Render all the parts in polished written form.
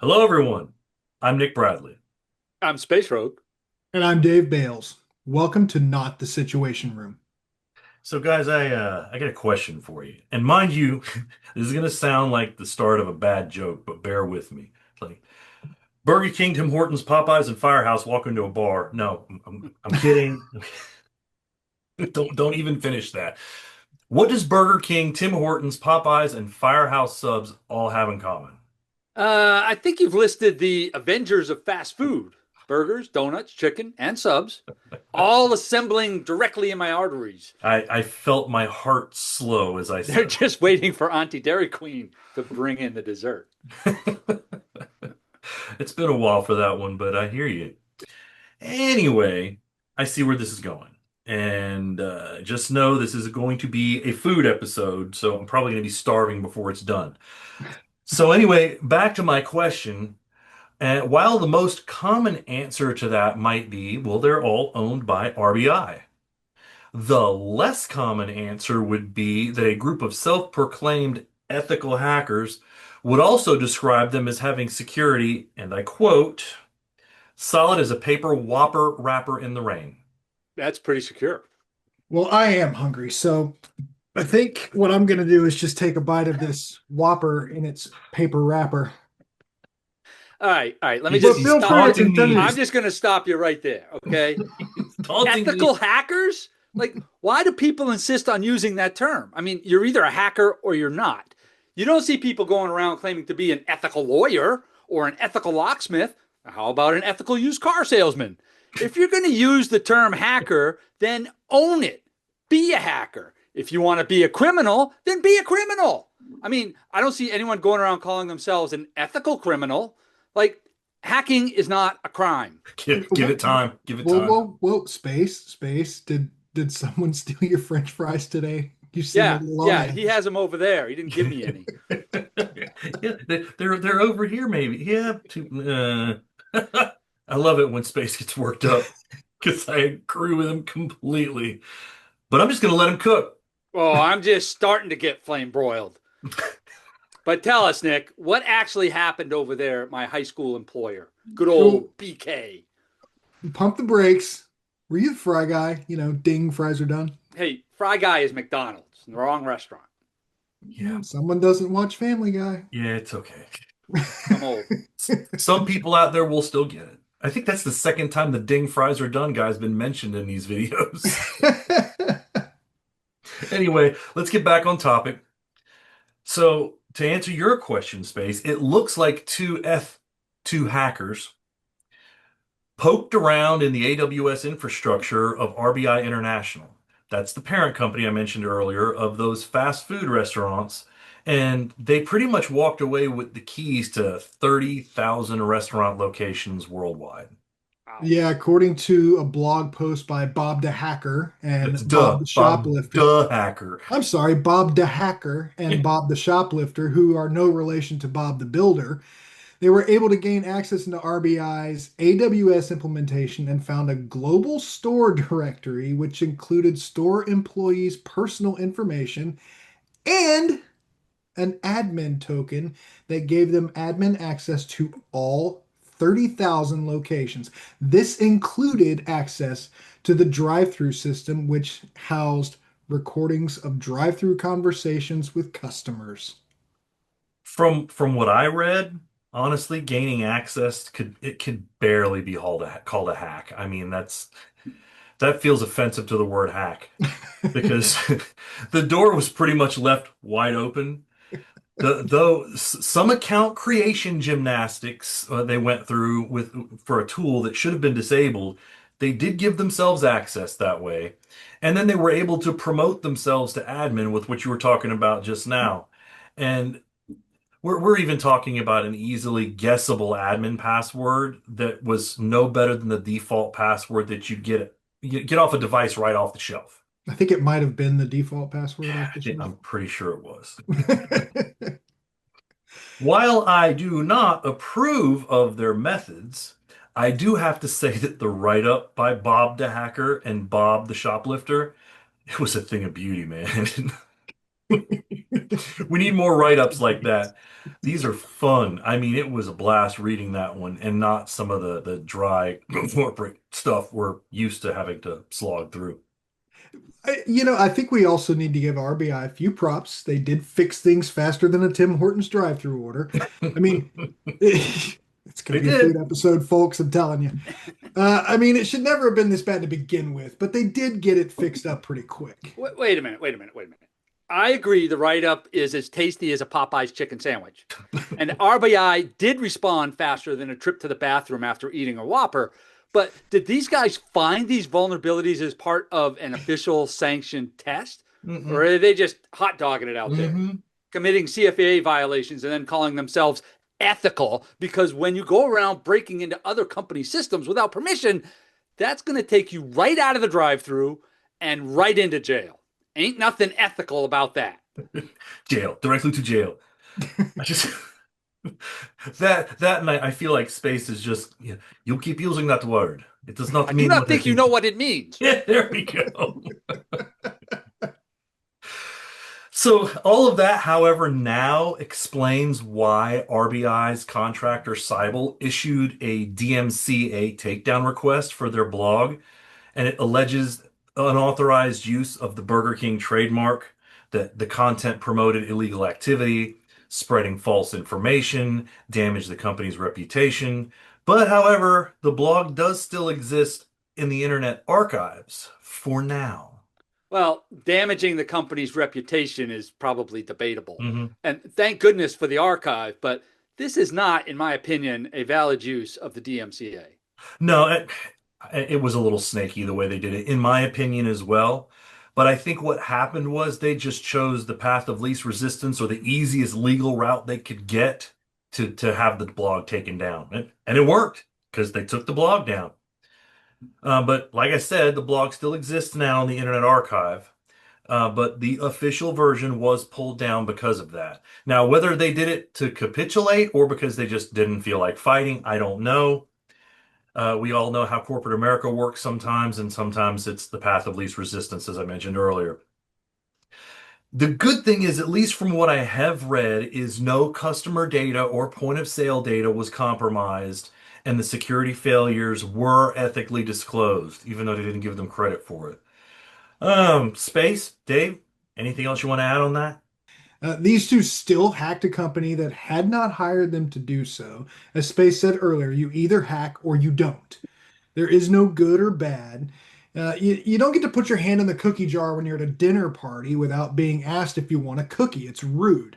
Hello, everyone. I'm Nick Bradley. I'm Space Rogue. And I'm Dave Bales. Welcome to Not the Situation Room. So, guys, I got a question for you. And mind you, this is gonna sound like the start of a bad joke, but bear with me. It's like Burger King, Tim Hortons, Popeyes, and Firehouse walk into a bar. No, I'm kidding. Don't even finish that. What does Burger King, Tim Hortons, Popeyes, and Firehouse subs all have in common? I think you've listed the Avengers of fast food: burgers, donuts, chicken, and subs, all assembling directly in my arteries. I felt my heart slow as I They're said just waiting for Auntie Dairy Queen to bring in the dessert. that. It's been a while for that one, but I hear you. Anyway, I see where this is going. And just know this is going to be a food episode, so I'm probably going to be starving before it's done. So, anyway, back to my question. While the most common answer to that might be, well, they're all owned by RBI. The less common answer would be that a group of self-proclaimed ethical hackers would also describe them as having security, and I quote, solid as a paper whopper wrapper in the rain. That's pretty secure. Well, I am hungry, so I think what I'm going to do is just take a bite of this Whopper in its paper wrapper. All right. Let me He's, But just he's feel stop. free to taunting me. continue. I'm just going to stop you right there. Okay. He's taunting me. Ethical hackers? Like, why do people insist on using that term? I mean, you're either a hacker or you're not. You don't see people going around claiming to be an ethical lawyer or an ethical locksmith. How about an ethical used car salesman? If you're going to use the term hacker, then own it. Be a hacker. If you want to be a criminal, then be a criminal. I mean, I don't see anyone going around calling themselves an ethical criminal. Like, hacking is not a crime. Give it time. Give it Whoa, time. whoa, whoa, space. Did someone steal your French fries today? You seem a Yeah, little on yeah, edge. he has them over there. He didn't give me any. Yeah, they're over here maybe. Yeah. I love it when Space gets worked up because I agree with him completely. But I'm just gonna let him cook. Oh, I'm just starting to get flame broiled. But tell us, Nick, what actually happened over there at my high school employer? Good So old BK. pump the brakes. Were you the fry guy? Ding, fries are done. Hey, Fry Guy is McDonald's, the wrong restaurant. Yeah. Someone doesn't watch Family Guy. Yeah, it's okay. I'm old. Some people out there will still get it. I think that's the second time the ding fries are done guy's been mentioned in these videos. Anyway, let's get back on topic. So, to answer your question, Space, it looks like two hackers poked around in the AWS infrastructure of RBI International. That's the parent company I mentioned earlier of those fast food restaurants. And they pretty much walked away with the keys to 30,000 restaurant locations worldwide. Wow. Yeah, according to a blog post by Bob the Hacker and That's Bob duh, the Bob, Shoplifter. duh, hacker. I'm sorry, Bob the Hacker and Bob the Shoplifter, who are no relation to Bob the Builder. They were able to gain access into RBI's AWS implementation and found a global store directory, which included store employees' personal information and an admin token that gave them admin access to all 30,000 locations. This included access to the drive-through system, which housed recordings of drive-through conversations with customers. From what I read, honestly, gaining access could barely be called a hack. I mean, that feels offensive to the word hack because the door was pretty much left wide open. Though some account creation gymnastics they went through with for a tool that should have been disabled, they did give themselves access that way, and then they were able to promote themselves to admin with what you were talking about just now. And we're even talking about an easily guessable admin password that was no better than the default password that you get off a device right off the shelf. I think it might have been the default password Yeah, off the shelf. I'm pretty sure it was. While I do not approve of their methods, I do have to say that the write-up by Bob the Hacker and Bob the Shoplifter, it was a thing of beauty, man. We need more write-ups like that. These are fun. I mean, it was a blast reading that one and not some of the dry corporate stuff we're used to having to slog through. I think we also need to give RBI a few props. They did fix things faster than a Tim Hortons drive-through order. I mean, it's going They to be a food did. episode, folks. I'm telling you. I mean, it should never have been this bad to begin with, but they did get it fixed up pretty quick. Wait a minute. Wait a minute. Wait a minute. I agree. The write up is as tasty as a Popeye's chicken sandwich. And RBI did respond faster than a trip to the bathroom after eating a Whopper. But did these guys find these vulnerabilities as part of an official sanctioned test? Or Mm-mm. are they just hot dogging it out there, Hmm. committing CFAA violations and then calling themselves ethical? Because when you go around breaking into other company systems without permission, that's going to take you right out of the drive through and right into jail. Ain't nothing ethical about that. Jail, directly to jail. I just that night I feel like space is just you'll keep using that word. It does I not do mean not what I think you think. know what it means. Yeah, there we go. So all of that, however, now explains why RBI's contractor Cybele issued a DMCA takedown request for their blog, and it alleges unauthorized use of the Burger King trademark, that the content promoted illegal activity, spreading false information, damaged the company's reputation. But however, the blog does still exist in the Internet Archives for now. Well, damaging the company's reputation is probably debatable. Mhm. And thank goodness for the archive, but this is not, in my opinion, a valid use of the DMCA. No, it was a little snaky the way they did it, in my opinion as well. But I think what happened was they just chose the path of least resistance or the easiest legal route they could get to have the blog taken down. And it worked because they took the blog down. But like I said, the blog still exists now in the Internet Archive. But the official version was pulled down because of that. Now, whether they did it to capitulate or because they just didn't feel like fighting, I don't know. We all know how corporate America works sometimes, and sometimes it's the path of least resistance, as I mentioned earlier. The good thing is, at least from what I have read, is no customer data or point of sale data was compromised, and the security failures were ethically disclosed, even though they didn't give them credit for it. Space, Dave, anything else you want to add on that? These two still hacked a company that had not hired them to do so. As Space said earlier, you either hack or you don't. There is no good or bad. You don't get to put your hand in the cookie jar when you're at a dinner party without being asked if you want a cookie. It's rude.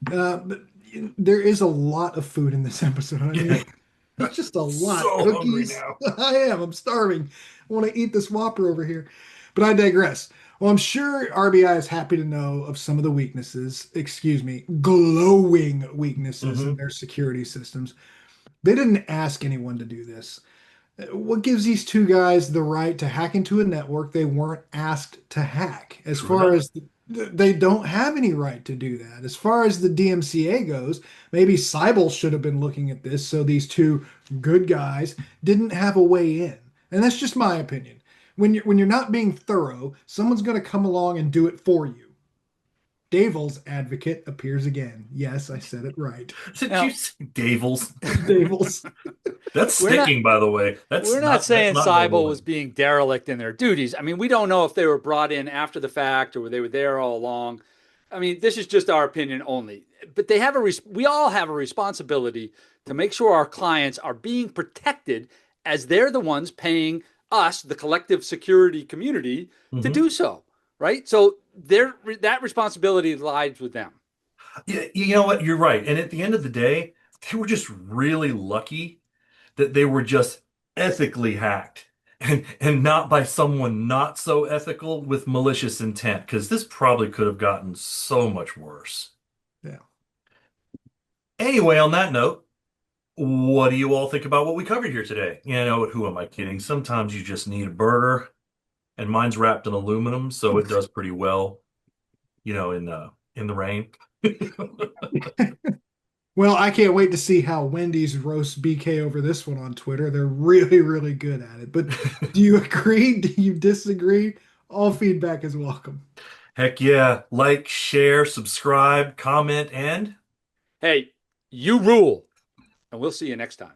But there is a lot of food in this episode. I mean, it's just a lot. So hungry Cookies. now. I am. I'm starving. I want to eat this Whopper over here. But I digress. Well, I'm sure RBI is happy to know of some of the weaknesses, excuse me, glowing weaknesses in Hmm. their security systems. They didn't ask anyone to do this. What gives these two guys the right to hack into a network they weren't asked to hack? As True far enough. as they don't have any right to do that. As far as the DMCA goes, maybe Cybele should have been looking at this so these two good guys didn't have a way in. And that's just my opinion. When you're not being thorough, someone's going to come along and do it for you. Davil's advocate appears again. Yes, I said it right. Did you Now, say Davels? Davil's. That's we're not sticking, by the way. we're not That's saying not going Cybele was away. being derelict in their duties. I mean, we don't know if they were brought in after the fact or they were there all along. I mean, this is just our opinion only. But they have we all have a responsibility to make sure our clients are being protected as they're the ones paying us, the collective security community, to Hmm. do so, right? So that responsibility lies with them. Yeah, you know what? You're right. And at the end of the day, they were just really lucky that they were just ethically hacked and not by someone not so ethical with malicious intent, because this probably could have gotten so much worse. Yeah. Anyway, on that note, what do you all think about what we covered here today? You know, who am I kidding? Sometimes you just need a burger, and mine's wrapped in aluminum, so it does pretty well, in the rain. Well, I can't wait to see how Wendy's roast BK over this one on Twitter. They're really, really good at it. But do you agree? Do you disagree? All feedback is welcome. Heck yeah. Like, share, subscribe, comment, and Hey, you rule, and we'll see you next time.